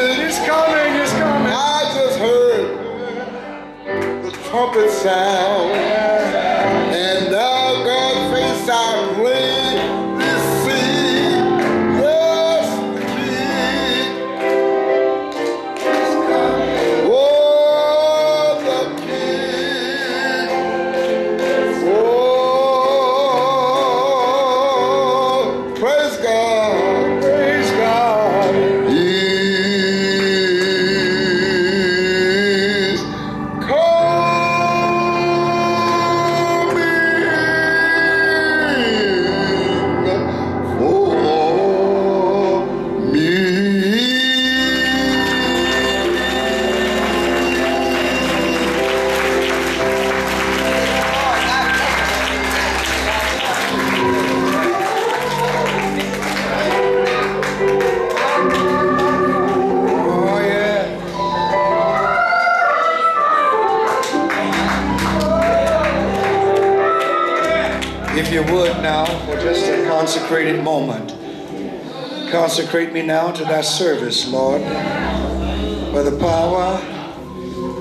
It's coming, it's coming. I just heard the trumpet sound. And now God's face I played this scene. Yes, the King. Oh, the King. Oh, praise God. Praise God. He's coming for Oh, yeah. If you would now, for just a consecrated moment, consecrate me now to thy service, Lord, by the power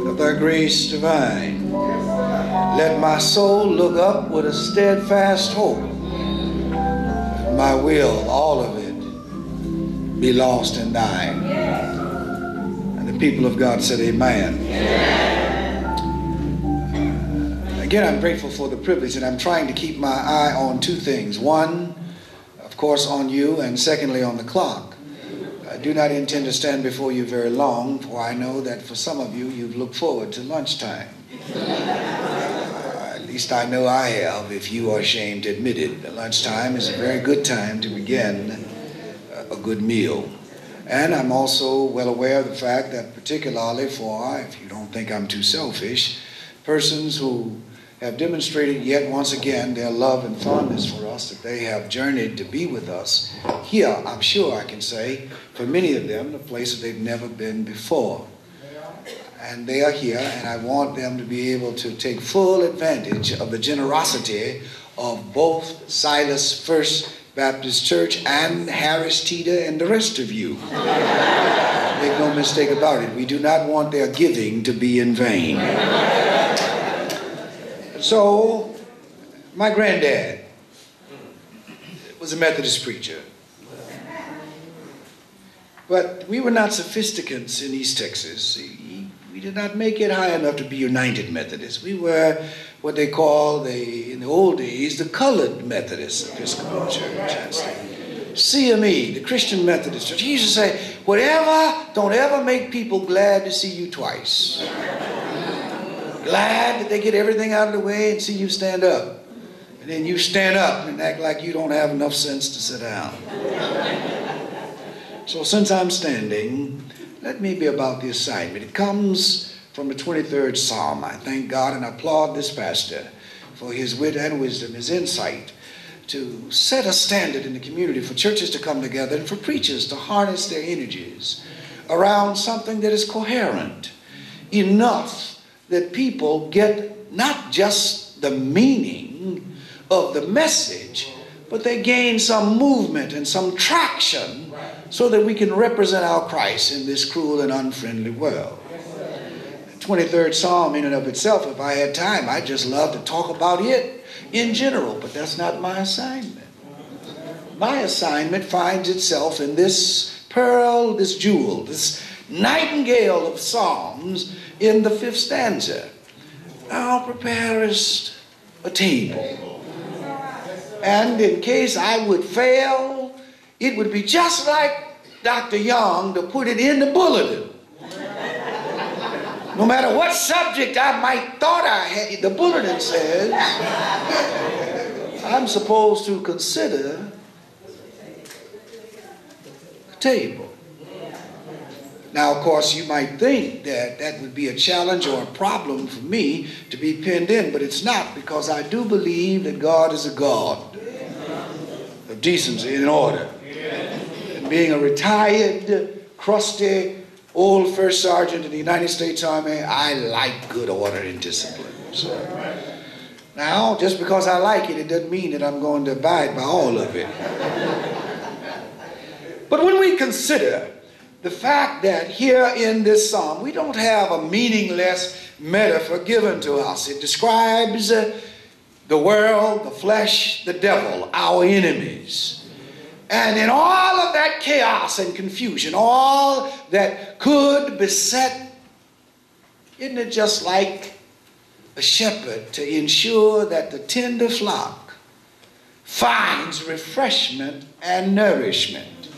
of thy grace divine. Let my soul look up with a steadfast hope. My will, all of it, be lost in thine. And the people of God said, amen. Again, I'm grateful for the privilege, and I'm trying to keep my eye on two things. One, of course, on you, and secondly, on the clock. I do not intend to stand before you very long, for I know that for some of you, you've looked forward to lunchtime. At least I know I have, if you are ashamed to admit it. Lunchtime is a very good time to begin a good meal. And I'm also well aware of the fact that particularly for, if you don't think I'm too selfish, persons who have demonstrated yet once again their love and fondness for us, that they have journeyed to be with us here, I'm sure I can say, for many of them, the place that they've never been before. And they are here, and I want them to be able to take full advantage of the generosity of both Silas First Baptist Church and Harris Teeter and the rest of you. Make no mistake about it, we do not want their giving to be in vain. So, my granddad was a Methodist preacher. But we were not sophisticants in East Texas. We did not make it high enough to be United Methodists. We were what they call, in the old days, the Colored Methodist Episcopal Church. That's the CME, the Christian Methodist Church. He used to say, don't ever make people glad to see you twice. Glad that they get everything out of the way and see you stand up. And then you stand up and act like you don't have enough sense to sit down. So since I'm standing, let me be about the assignment. It comes from the 23rd Psalm. I thank God and applaud this pastor for his wit and wisdom, his insight, to set a standard in the community for churches to come together and for preachers to harness their energies around something that is coherent enough that people get not just the meaning of the message, but they gain some movement and some traction so that we can represent our Christ in this cruel and unfriendly world. The 23rd Psalm in and of itself, if I had time, I'd just love to talk about it in general, but that's not my assignment. My assignment finds itself in this pearl, this jewel, this nightingale of Psalms in the 5th stanza. Thou preparest a table. And in case I would fail, it would be just like Dr. Young to put it in the bulletin. No matter what subject I might thought I had, the bulletin says I'm supposed to consider a table. Now, of course, you might think that that would be a challenge or a problem for me to be pinned in, but it's not, because I do believe that God is a God of decency and order. And being a retired, crusty, old first sergeant in the United States Army, I like good order and discipline. So, now, just because I like it, it doesn't mean that I'm going to abide by all of it. But when we consider the fact that here in this psalm, we don't have a meaningless metaphor given to us. It describes the world, the flesh, the devil, our enemies. And in all of that chaos and confusion, all that could beset, isn't it just like a shepherd to ensure that the tender flock finds refreshment and nourishment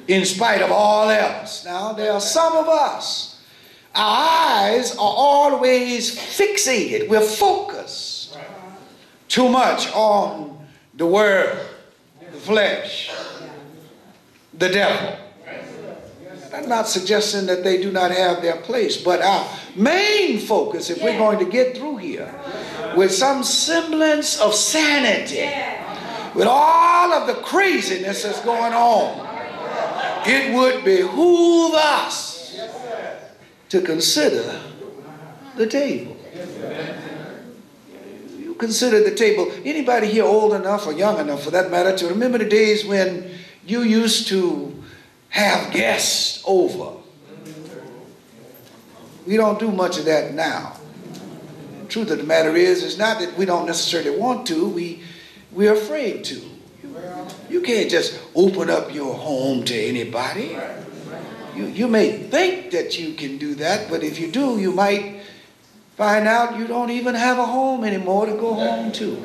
in spite of all else? Now, there are some of us, our eyes are always fixated. We're focused too much on the world, the flesh, the devil. I'm not suggesting that they do not have their place, but our main focus, if we're going to get through here with some semblance of sanity, with all of the craziness that's going on, it would behoove us to consider the table. You consider the table. Anybody here old enough or young enough, for that matter, to remember the days when you used to have guests over? We don't do much of that now. The truth of the matter is, it's not that we don't necessarily want to, we're afraid to. You can't just open up your home to anybody. You may think that you can do that, but if you do, you might find out you don't even have a home anymore to go home to.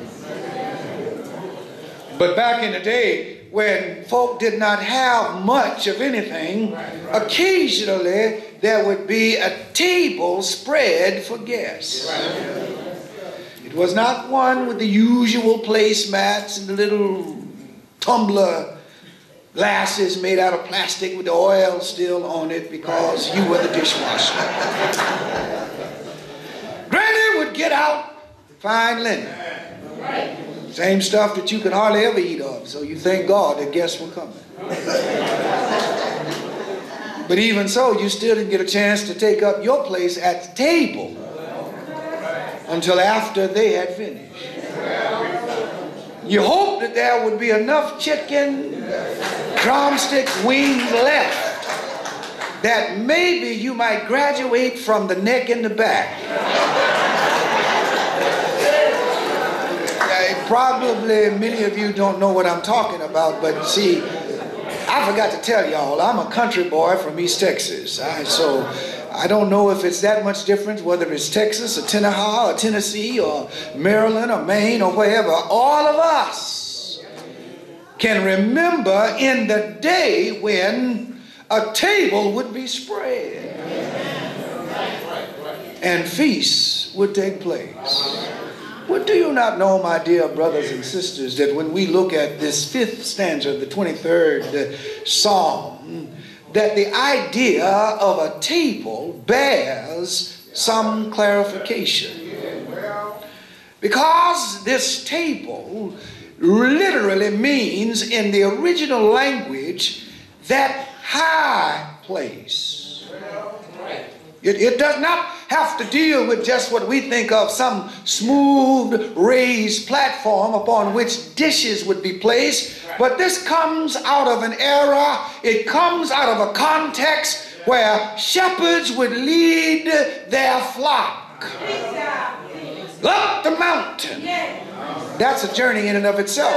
But back in the day, when folk did not have much of anything, occasionally there would be a table spread for guests. It was not one with the usual placemats and the little tumbler glasses made out of plastic with the oil still on it because you were the dishwasher. Granny would get out fine linen. Same stuff that you can hardly ever eat of, so you thank God that guests were coming. But even so, you still didn't get a chance to take up your place at the table until after they had finished. You hoped that there would be enough chicken, drumsticks, wings left that maybe you might graduate from the neck and the back. Probably many of you don't know what I'm talking about, but see, I forgot to tell y'all, I'm a country boy from East Texas. So I don't know if it's that much different, whether it's Texas or Tennessee or Tennessee or Maryland or Maine or wherever. All of us can remember in the day when a table would be spread and feasts would take place. Well, do you not know, my dear brothers and sisters, that when we look at this 5th stanza of the 23rd Psalm, that the idea of a table bears some clarification? Because this table literally means in the original language that high place. It does not have to deal with just what we think of, some smooth raised platform upon which dishes would be placed, but this comes out of an era, it comes out of a context where shepherds would lead their flock up the mountain. That's a journey in and of itself.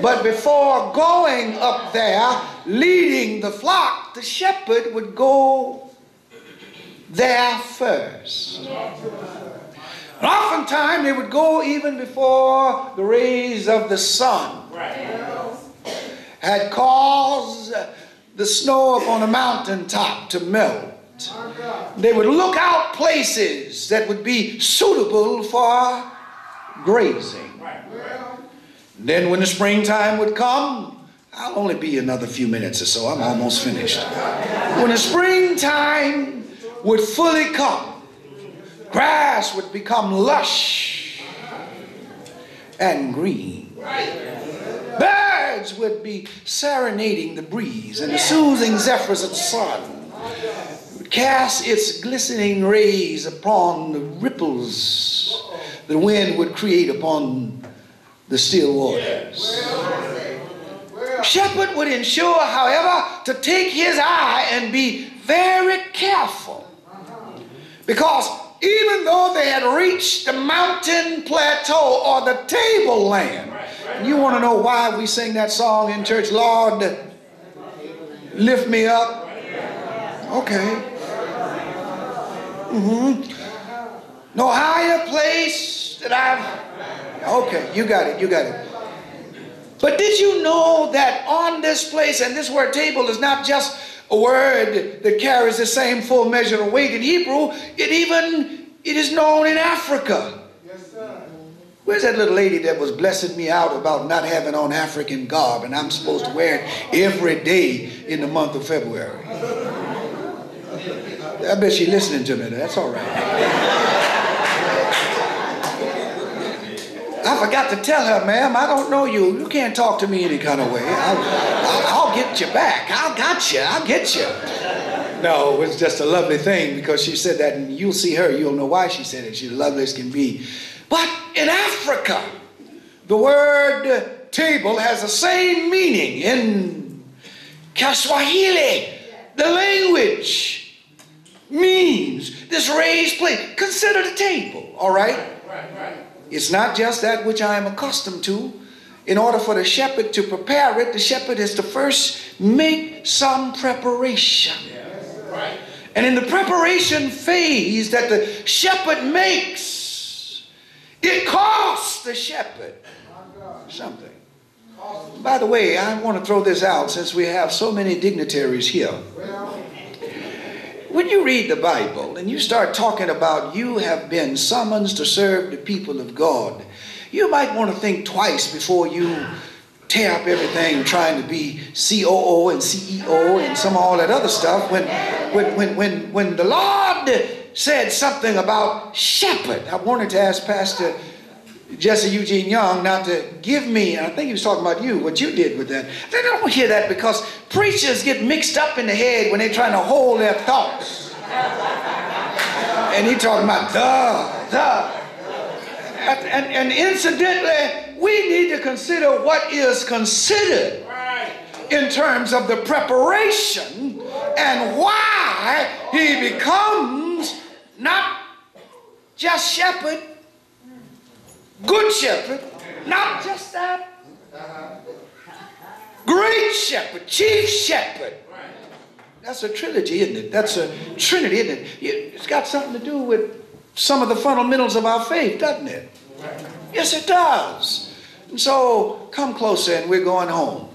But before going up there, leading the flock, the shepherd would go there first. And oftentimes they would go even before the rays of the sun had caused the snow upon a mountaintop to melt. They would look out places that would be suitable for grazing. And then when the springtime would come, I'll only be another few minutes or so, I'm almost finished. When the springtime would fully come, grass would become lush and green. Birds would be serenading the breeze, and the soothing zephyrs of the sun would cast its glistening rays upon the ripples the wind would create upon the still waters. Shepherd would ensure, however, to take his eye and be very careful. Because even though they had reached the mountain plateau or the tableland, you want to know why we sing that song in church? Lord, lift me up. Okay. No higher place that I've... Okay, you got it, you got it. But did you know that on this place, and this word table is not just a word that carries the same full measure of weight in Hebrew, it is known in Africa. Yes, sir. Where's that little lady that was blessing me out about not having on African garb and I'm supposed to wear it every day in the month of February? I bet she's listening to me. That's all right. I forgot to tell her, ma'am, I don't know you. You can't talk to me any kind of way. I'll get you back. I'll get you. No, it was just a lovely thing because she said that, and you'll see her. You'll know why she said it. She's lovely as can be. But in Africa, the word table has the same meaning in Kiswahili. The language means this raised plate. Consider the table, all right? It's not just that which I am accustomed to. In order for the shepherd to prepare it, the shepherd is to first make some preparation. And in the preparation phase that the shepherd makes, it costs the shepherd something. By the way, I want to throw this out since we have so many dignitaries here. When you read the Bible and you start talking about you have been summoned to serve the people of God, you might want to think twice before you tear up everything trying to be COO and CEO and some all that other stuff. When the Lord said something about shepherd, I wanted to ask Pastor Jesse Eugene Young not to give me, I think he was talking about you, what you did with that. They don't hear that because preachers get mixed up in the head when they're trying to hold their thoughts. And he talking about and incidentally, we need to consider what is considered in terms of the preparation and why he becomes not just shepherd, good shepherd, not just that, great shepherd, chief shepherd. That's a trilogy, isn't it? That's a trinity, isn't it? It's got something to do with some of the fundamentals of our faith, doesn't it? Yes, it does. And so, come closer and we're going home.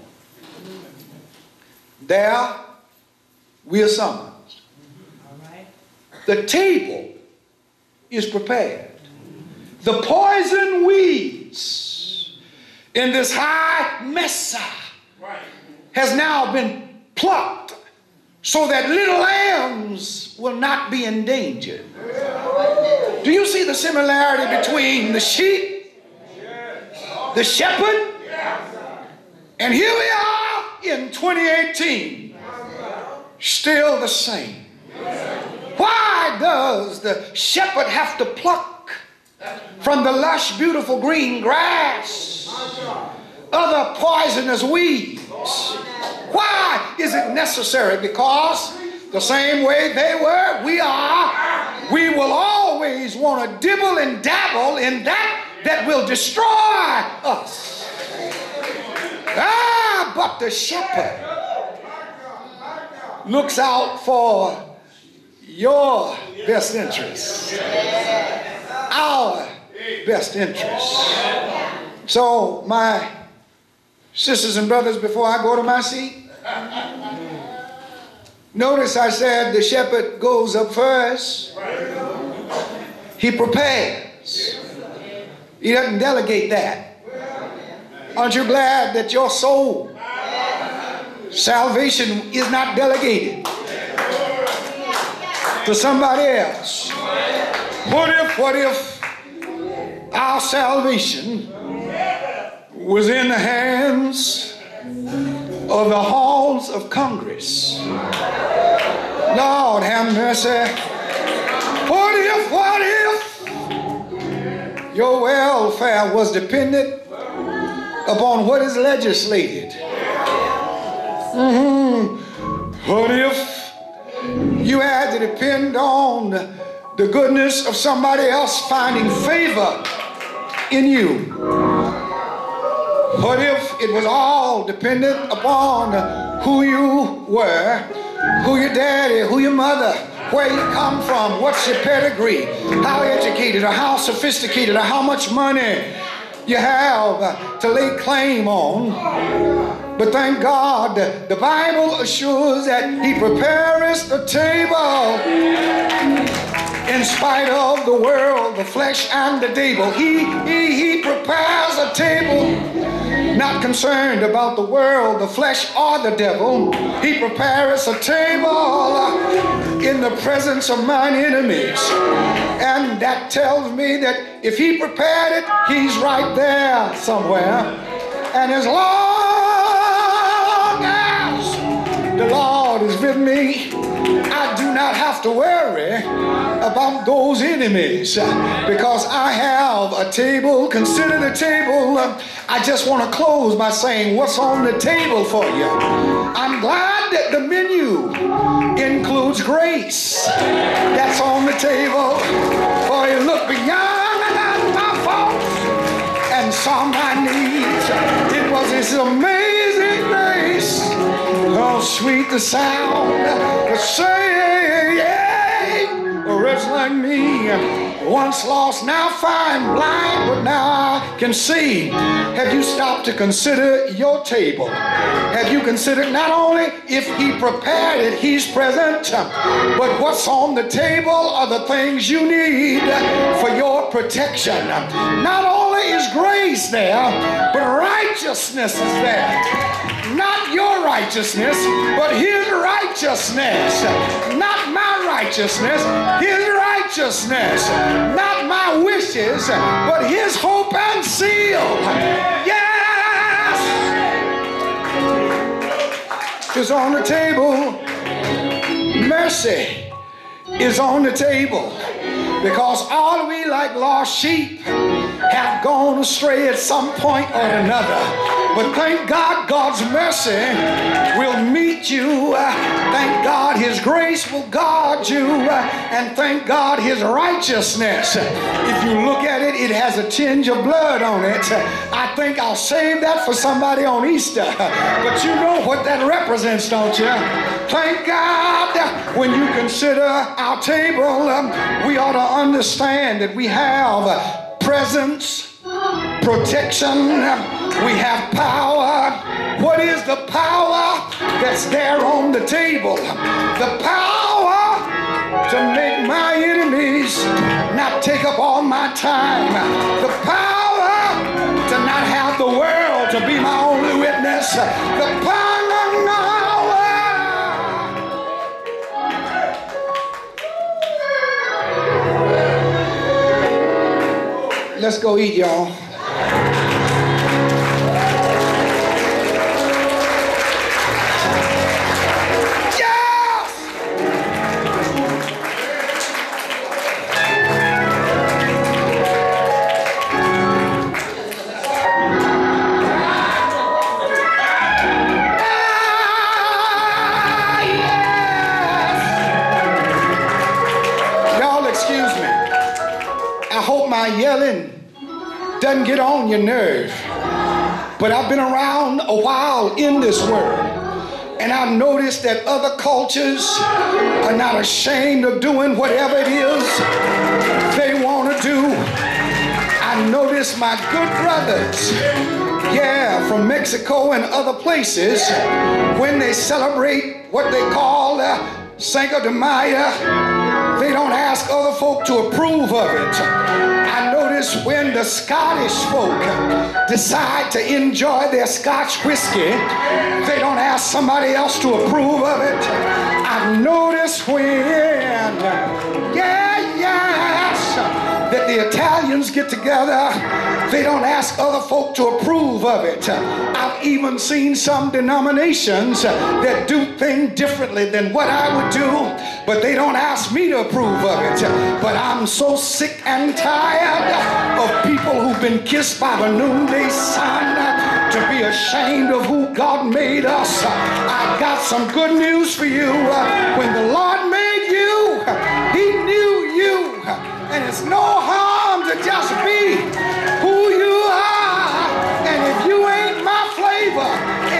There, we are summoned. The table is prepared. The poison weeds in this high mesa has now been plucked so that little lambs will not be endangered. Do you see the similarity between the sheep, the shepherd, and here we are in 2018, still the same. Why does the shepherd have to pluck from the lush, beautiful green grass other poisonous weeds? Why is it necessary? Because the same way they were, we will always want to dibble and dabble in that will destroy us. But the shepherd looks out for your best interest, our best interest. So, my sisters and brothers, before I go to my seat, notice I said the shepherd goes up first. He prepares. He doesn't delegate that. Aren't you glad that your soul salvation is not delegated to somebody else? What if our salvation was in the hands of the halls of Congress? Lord have mercy. What if your welfare was dependent upon what is legislated? What if you had to depend on the goodness of somebody else finding favor in you? What if it was all dependent upon who you were, who your daddy, who your mother, where you come from, what's your pedigree, how educated or how sophisticated or how much money you have to lay claim on? But thank God, the Bible assures that He prepares a table in spite of the world, the flesh, and the devil. He prepares a table, not concerned about the world, the flesh, or the devil. He prepares a table in the presence of mine enemies. And that tells me that if He prepared it, He's right there somewhere. And as long as the Lord is with me, I do not have to worry about those enemies, because I have a table. Consider the table. I just want to close by saying, what's on the table for you? I'm glad that the menu includes grace. That's on the table for you. Look beyond my faults and saw my needs. It was His amazing grace. Oh, sweet the sound that saved a wretch like me. Once lost, now find, blind, but now I can see. Have you stopped to consider your table? Have you considered not only if He prepared it, He's present, but what's on the table are the things you need for your protection. Not only is grace there, but righteousness is there. Not your righteousness, but His righteousness. Not my righteousness, His righteousness. Not my wishes, but His hope and seal. Yes! It's on the table. Mercy is on the table, because all we like lost sheep have gone astray at some point or another. But thank God, God's mercy will meet you. Thank God His grace will guard you. And thank God His righteousness. If you look at it, it has a tinge of blood on it. I think I'll save that for somebody on Easter. But you know what that represents, don't you? Thank God, when you consider our table, we ought to understand that we have presence, protection, we have power. What is the power that's there on the table? The power to make my enemies not take up all my time. The power to not have the world to be my only witness. The power. Let's go eat, y'all. Y'all excuse me. I hope my yelling doesn't get on your nerve, but I've been around a while in this world, and I've noticed that other cultures are not ashamed of doing whatever it is they want to do. I noticed my good brothers, from Mexico and other places, when they celebrate what they call Cinco de Mayo, they don't ask other folk to approve of it. I notice when the Scottish folk decide to enjoy their Scotch whiskey, they don't ask somebody else to approve of it. I notice when, that the Italians get together, they don't ask other folk to approve of it. I've even seen some denominations that do things differently than what I would do, but they don't ask me to approve of it. But I'm so sick and tired of people who've been kissed by the noonday sun to be ashamed of who God made us. I got some good news for you. When the Lord made you, he knew you. And it's no harm to just be who you are. And if you ain't my flavor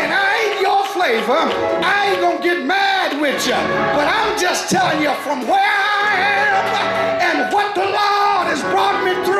and I ain't your flavor, I ain't gonna get mad with you. But I'm just telling you from where I am and what the Lord has brought me through.